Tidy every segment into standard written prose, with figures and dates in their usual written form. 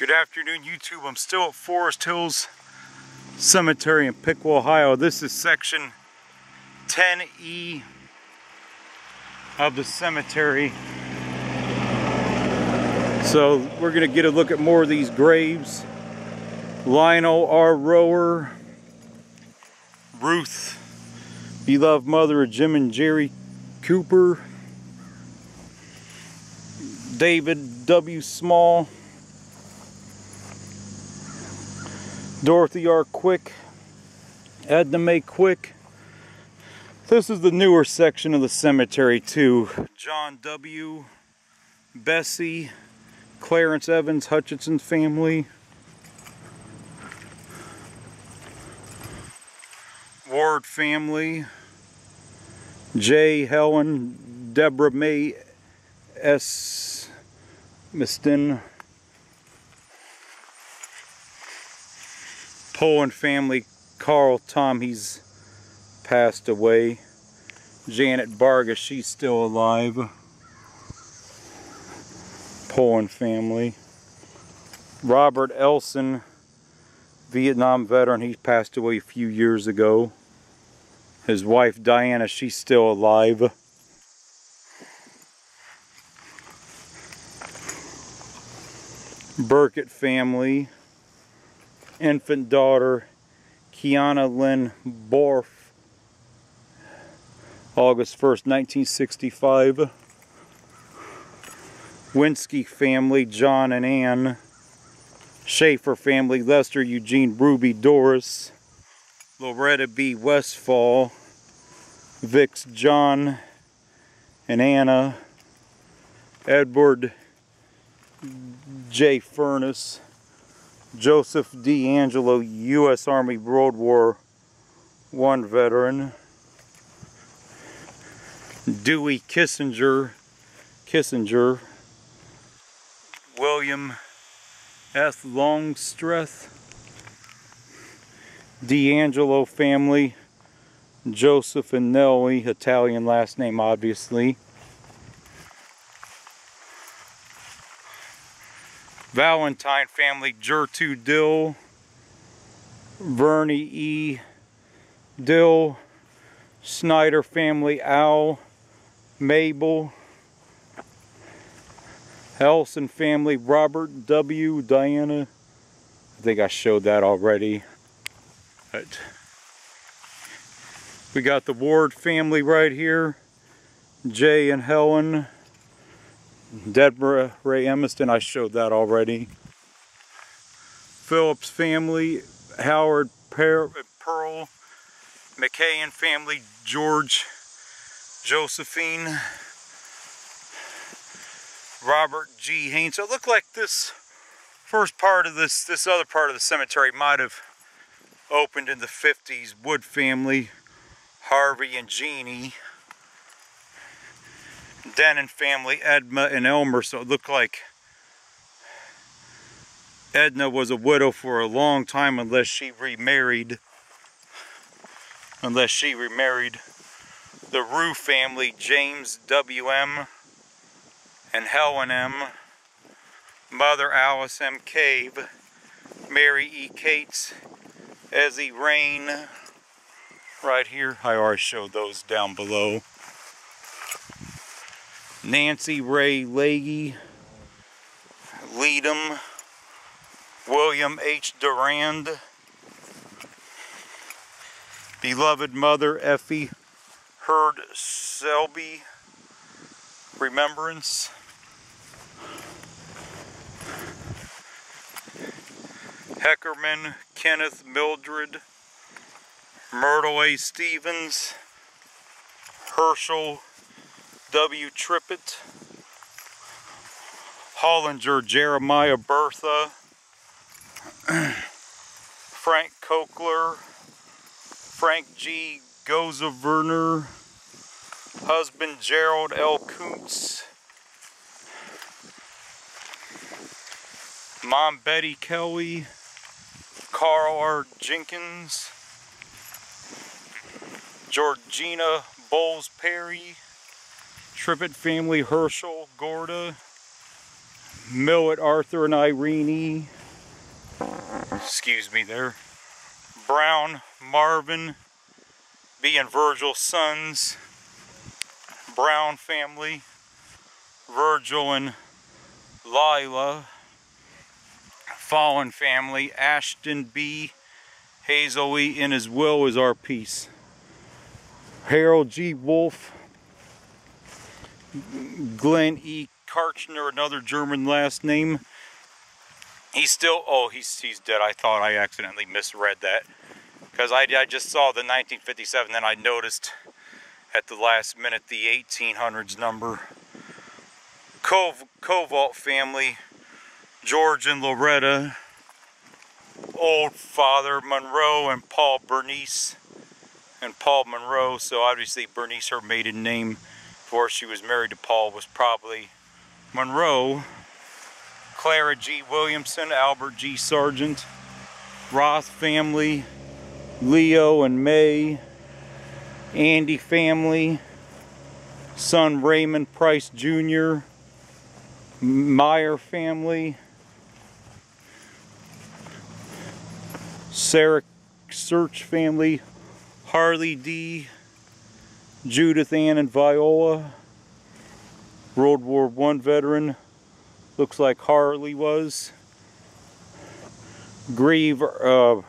Good afternoon, YouTube. I'm still at Forest Hills Cemetery in Piqua, Ohio. This is section 10E of the cemetery. So we're going to get a look at more of these graves. Lionel R. Rower, Ruth, beloved mother of Jim and Jerry Cooper, David W. Small, Dorothy R. Quick, Edna Mae Quick. This is the newer section of the cemetery too. John W., Bessie, Clarence Evans Hutchinson family, Ward family, J. Helen, Deborah May S. Miston, Poland family, Carl Tom, he's passed away. Janet Vargas, she's still alive. Poland family. Robert Elson, Vietnam veteran, he passed away a few years ago. His wife Diana, she's still alive. Burkett family. Infant daughter Kiana Lynn Borf, August 1st, 1965. Winsky family, John and Ann. Schaefer family, Lester Eugene Ruby Doris. Loretta B. Westfall. Vicks John and Anna. Edward J. Furness. Joseph D. Angelo, U.S. Army World War I veteran. Dewey Kissinger. William S. Longstreth. D'Angelo family. Joseph and Nellie, Italian last name obviously. Valentine family, Gertrude Dill, Vernie E. Dill, Snyder family, Al, Mabel, Elson family, Robert W. Diana, I think I showed that already. But we got the Ward family right here, Jay and Helen. Deborah Ray Emiston, I showed that already. Phillips family, Howard Pearl, McKayen family, George, Josephine, Robert G. Haynes. So it looked like this first part of this other part of the cemetery might have opened in the 50s. Wood family, Harvey and Jeannie. Denon family, Edma and Elmer. So it looked like Edna was a widow for a long time unless she remarried. The Rue family, James W.M. and Helen M. Mother Alice M. Cave, Mary E. Cates, Ezzie Rain. Right here, I already showed those down below. Nancy Ray Leahy, Leadham, William H. Durand, beloved mother Effie Hurd Selby, Remembrance, Heckerman Kenneth Mildred, Myrtle A. Stevens, Herschel W. Trippett, Hollinger Jeremiah Bertha, Frank Kokler, Frank G. Goza Werner, husband Gerald L. Kuntz, mom Betty Kelly, Carl R. Jenkins, Georgina Bowles Perry, Trippett family, Herschel Gorda, Millet, Arthur, and Irene. Excuse me there. Brown, Marvin, B and Virgil's sons. Brown family. Virgil and Lila. Fallen family. Ashton B. Hazel E. In his will is our peace. Harold G. Wolf. Glenn E. Karchner, another German last name. He's still, oh, he's dead. I thought I accidentally misread that. Because I just saw the 1957, then I noticed at the last minute the 1800s number. Covalt family, George and Loretta. Old father, Monroe and Paul Bernice. And Paul Monroe, so obviously Bernice, her maiden name before she was married to Paul, was probably Monroe. Clara G. Williamson, Albert G. Sargent. Roth family, Leo and May. Andy family, son Raymond Price Jr. Meyer family. Sarah Search family, Harley D. Judith Ann and Viola. World War I veteran. Looks like Harley was. Grieve, I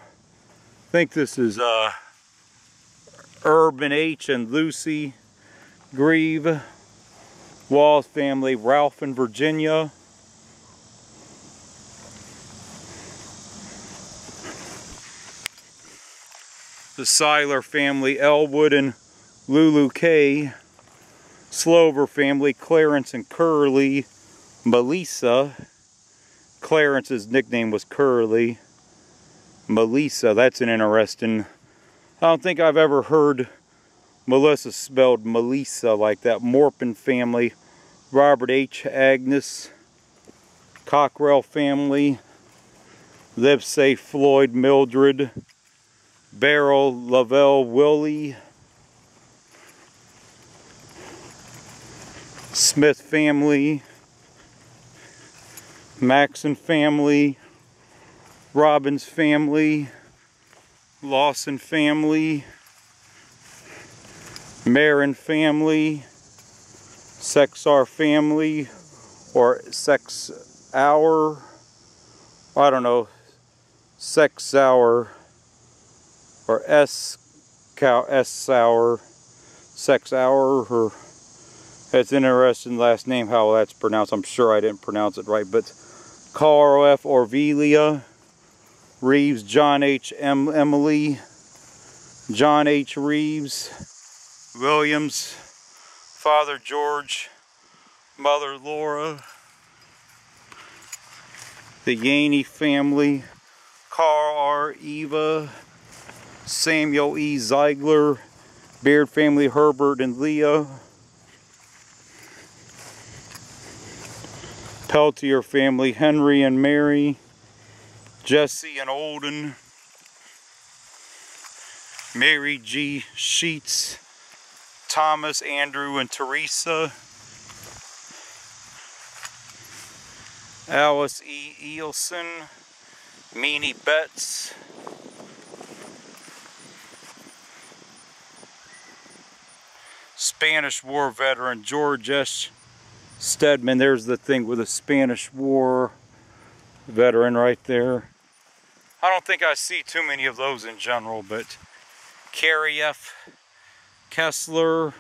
think this is Urban H. and Lucy Grieve. Walls family, Ralph and Virginia. The Seiler family, Elwood and Lulu K. Slover family, Clarence and Curly. Melissa. Clarence's nickname was Curly. Melissa, that's an interesting. I don't think I've ever heard Melissa spelled Melissa like that. Morpin family, Robert H. Agnes. Cockrell family, Livesay Floyd Mildred. Beryl Lavelle Willie. Smith family. Maxon family. Robbins family. Lawson family. Marin family. Sexar family. Or Sex Hour. I don't know. Sex Hour. Or S-Sour. Sex Hour. Or it's an interesting last name how that's pronounced. I'm sure I didn't pronounce it right. But Carl F. Orvelia. Reeves, John H. Emily. John H. Reeves. Williams. Father George. Mother Laura. The Yaney family. Carl R. Eva. Samuel E. Ziegler. Beard family, Herbert and Leah. Peltier family, Henry and Mary. Jesse and Olden. Mary G. Sheets. Thomas, Andrew, and Teresa. Alice E. Eelson. Meanie Betts. Spanish War veteran George S. Stedman. There's the thing with a Spanish War veteran right there. I don't think I see too many of those in general, but Carrie F. Kessler.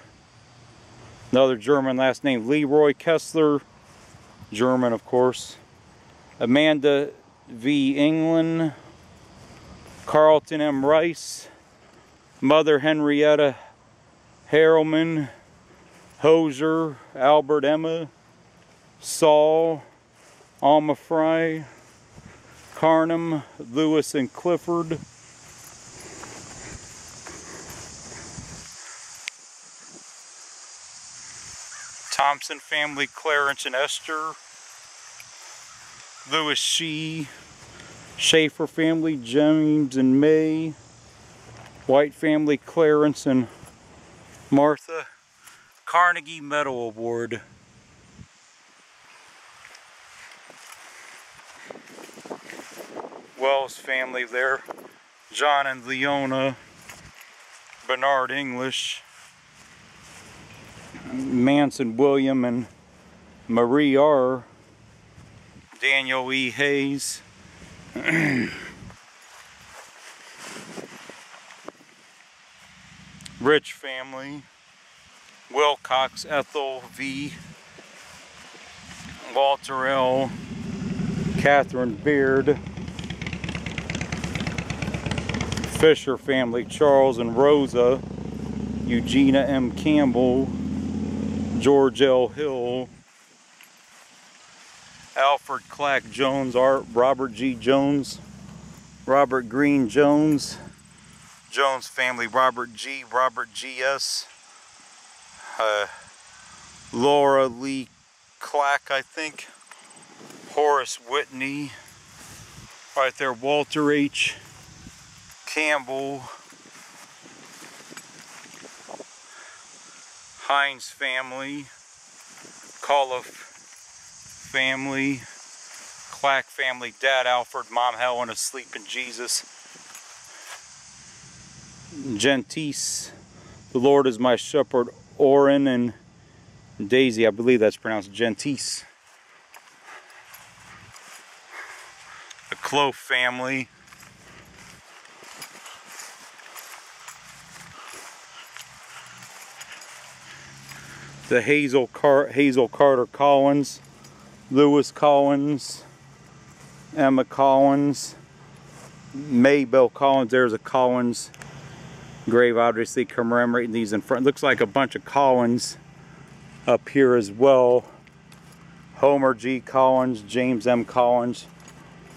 Another German last name, Leroy Kessler. German, of course. Amanda V. England. Carlton M. Rice. Mother Henrietta Harriman. Hosier. Albert Emma. Saul. Alma Fry. Carnum. Lewis and Clifford. Thompson family, Clarence and Esther. Lewis Shee. Schaefer family, James and May. White family, Clarence and Martha. Carnegie Medal Award. Wells family there. John and Leona. Bernard English. Manson William and Marie R. Daniel E. Hayes. Rich family. Wilcox Ethel V. Walter L. Catherine Beard. Fisher family, Charles and Rosa. Eugenia M. Campbell. George L. Hill. Alfred Clack Jones, Robert G. Jones, Robert Green Jones, Jones family, Robert G. S. Laura Lee Clack, I think. Horace Whitney. Right there, Walter H. Campbell. Hines family. Coliff family. Clack family, Dad Alfred, Mom Helen, asleep in Jesus. Gentise, the Lord is my shepherd, Oren and Daisy, I believe that's pronounced Gentise. The Clough family. The Hazel Carter Collins, Lewis Collins, Emma Collins, Maybelle Collins. There's a Collins grave, obviously commemorating these in front. Looks like a bunch of Collins up here as well. Homer G. Collins, James M. Collins,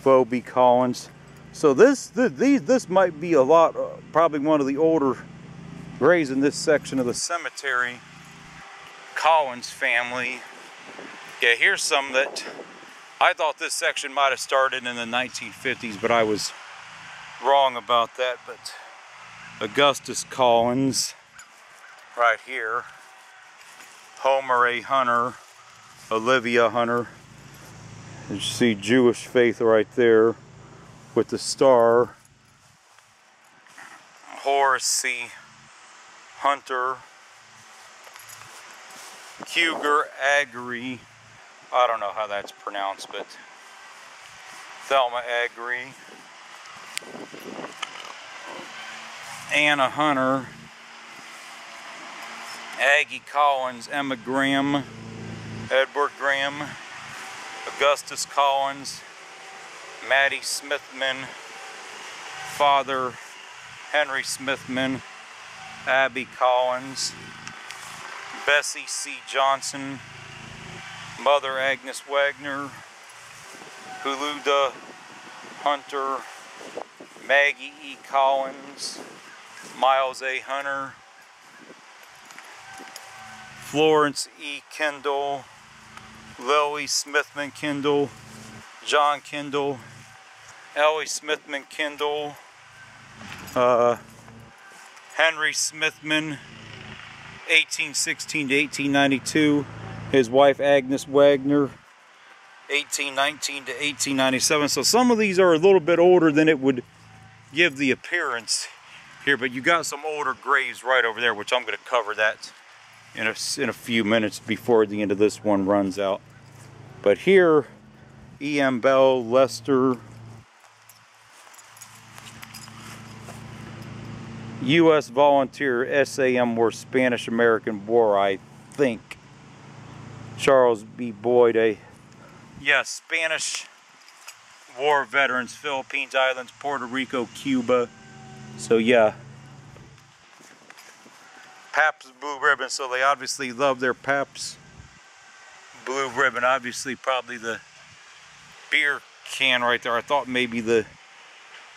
Phoebe Collins. So this might be a lot, probably one of the older graves in this section of the cemetery. Collins family. Yeah, here's some that I thought this section might have started in the 1950s, but I was wrong about that. But Augustus Collins, right here. Homer A. Hunter, Olivia Hunter. You see Jewish faith right there with the star. Horace C. Hunter. Huger Agri, I don't know how that's pronounced, but Thelma Agri, Anna Hunter, Aggie Collins, Emma Graham, Edward Graham, Augustus Collins, Maddie Smithman, Father Henry Smithman, Abby Collins, Bessie C. Johnson, Mother Agnes Wagner, Huluda Hunter, Maggie E. Collins, Miles A. Hunter, Florence E. Kendall, Lily Smithman Kendall, John Kendall, Ellie Smithman Kendall, Henry Smithman, 1816 to 1892. His wife Agnes Wagner, 1819 to 1897. So some of these are a little bit older than it would give the appearance here, but you got some older graves right over there, which I'm going to cover that in a few minutes before the end of this one runs out. But here, E.M. Bell, Lester, U.S. Volunteer, SAM War, Spanish-American War, I think. Charles B. Boyd, Spanish War veterans, Philippines Islands, Puerto Rico, Cuba. So yeah. Pabst Blue Ribbon, so they obviously love their Pabst Blue Ribbon. Obviously probably the beer can right there. I thought maybe the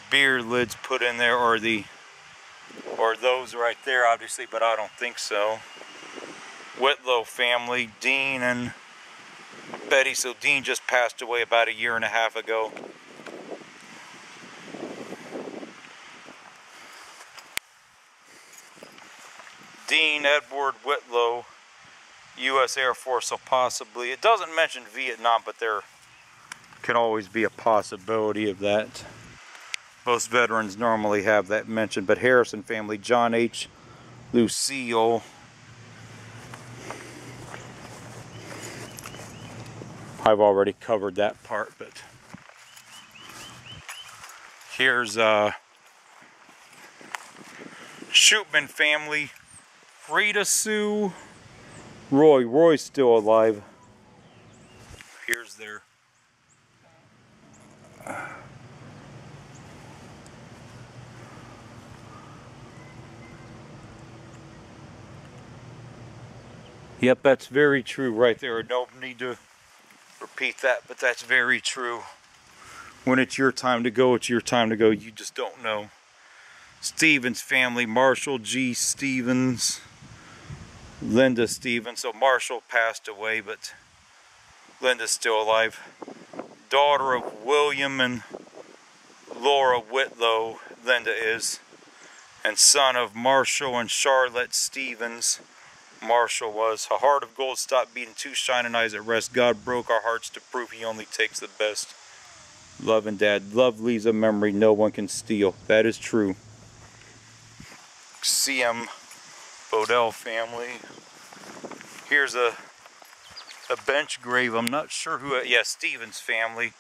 beer lids put in there, or those right there, obviously, but I don't think so. Whitlow family, Dean and Betty. So Dean just passed away about 1.5 years ago. Dean Edward Whitlow, U.S. Air Force, so possibly. It doesn't mention Vietnam, but there can always be a possibility of that. Most veterans normally have that mentioned, but Harrison family, John H. Lucille. I've already covered that part, but here's Shootman family, Rita Sue, Roy. Roy's still alive. Here's their Yep, that's very true right there. I don't need to repeat that, but that's very true. When it's your time to go, it's your time to go. You just don't know. Stevens family, Marshall G. Stevens, Linda Stevens. So Marshall passed away, but Linda's still alive. Daughter of William and Laura Whitlow, Linda is. And son of Marshall and Charlotte Stevens, Marshall was. A heart of gold stopped beating, two shining eyes at rest. God broke our hearts to prove he only takes the best. Love and Dad. Love leaves a memory no one can steal. That is true. CM Bodell family. Here's a bench grave. I'm not sure who. Yeah, Stevens family.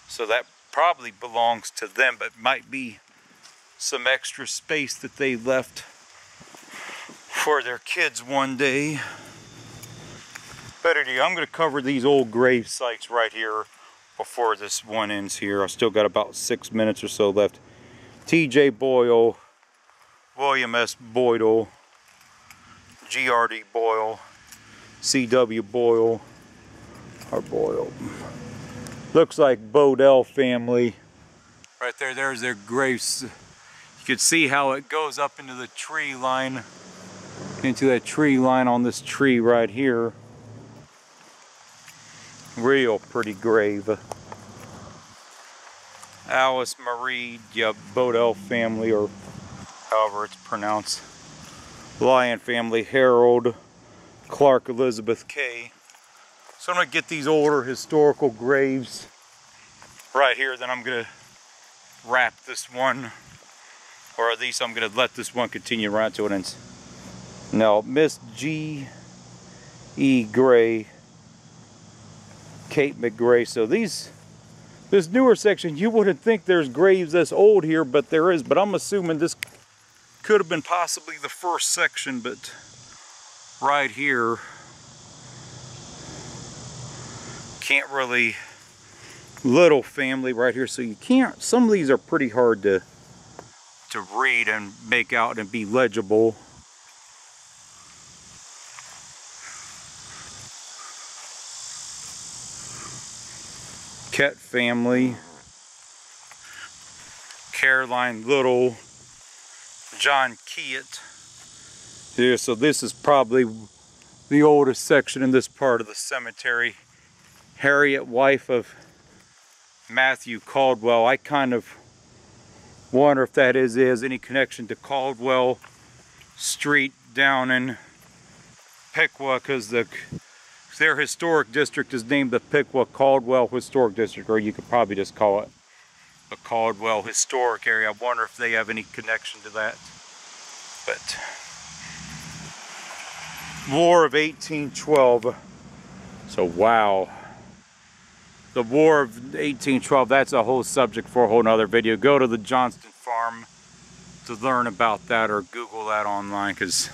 So that probably belongs to them, but might be some extra space that they left for their kids one day. But anyway, I'm going to cover these old grave sites right here before this one ends here. I still got about 6 minutes or so left. T.J. Boyle, William S. Boydell, G.R.D. Boyle, C.W. Boyle, or Boyle. Looks like Bodell family. Right there, there's their graves. You can see how it goes up into the tree line, into that tree line on this tree right here. Real pretty grave. Alice Marie, yeah, Bodell family, or however it's pronounced. Lyon family, Harold, Clark, Elizabeth K. So I'm going to get these older historical graves right here, then I'm going to wrap this one, or at least I'm going to let this one continue right to it ends. Now, Miss G. E. Gray, Kate McGray. So this newer section, you wouldn't think there's graves this old here, but there is. But I'm assuming this could have been possibly the first section, but right here, can't really, little family right here, so you can't, some of these are pretty hard to read and make out and be legible. Kett family, Caroline Little, John Keyett. Yeah, so this is probably the oldest section in this part of the cemetery. Harriet, wife of Matthew Caldwell. I kind of wonder if that is any connection to Caldwell Street down in Piqua, because their historic district is named the Piqua Caldwell Historic District, or you could probably just call it the Caldwell Historic Area. I wonder if they have any connection to that. But War of 1812. So wow. The War of 1812, that's a whole subject for a whole nother video. Go to the Johnston Farm to learn about that, or Google that online, because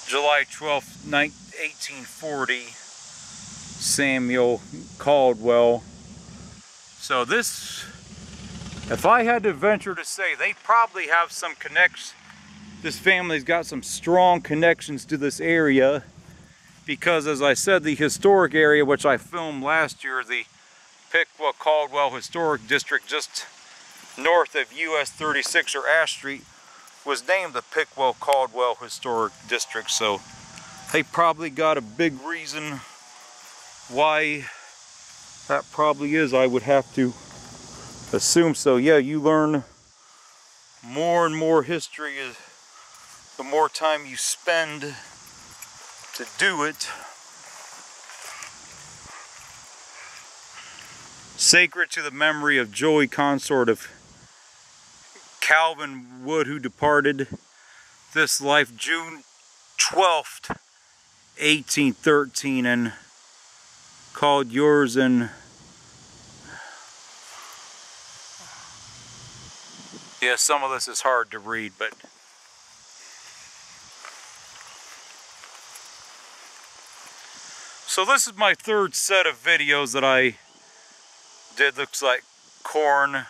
July 12th, 1840, Samuel Caldwell. So this, if I had to venture to say, they probably have some connections. This family's got some strong connections to this area, because as I said, the historic area, which I filmed last year, the Piqua Caldwell Historic District just north of US 36 or Ash Street, was named the Piqua Caldwell Historic District. So they probably got a big reason why that probably is, I would have to assume. So yeah, you learn more and more history the more time you spend to do it. Sacred to the memory of Joey, consort of Calvin Wood, who departed this life June 12th, 1813, and called yours and yeah, some of this is hard to read, but so this is my third set of videos that I did. Looks like corn. I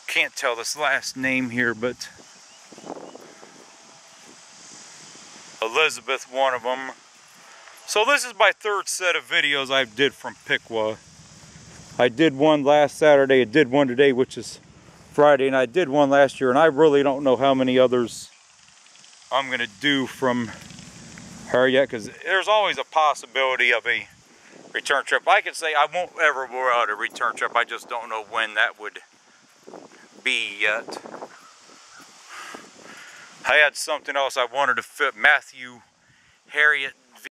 can't tell this last name here, but Elizabeth, one of them. So this is my third set of videos I did from Piqua. I did one last Saturday, I did one today, which is Friday, and I did one last year, and I really don't know how many others I'm going to do from her yet, because there's always a possibility of a return trip. I can say I won't ever go out a return trip, I just don't know when that would be yet. I had something else I wanted to fit. Matthew Harriet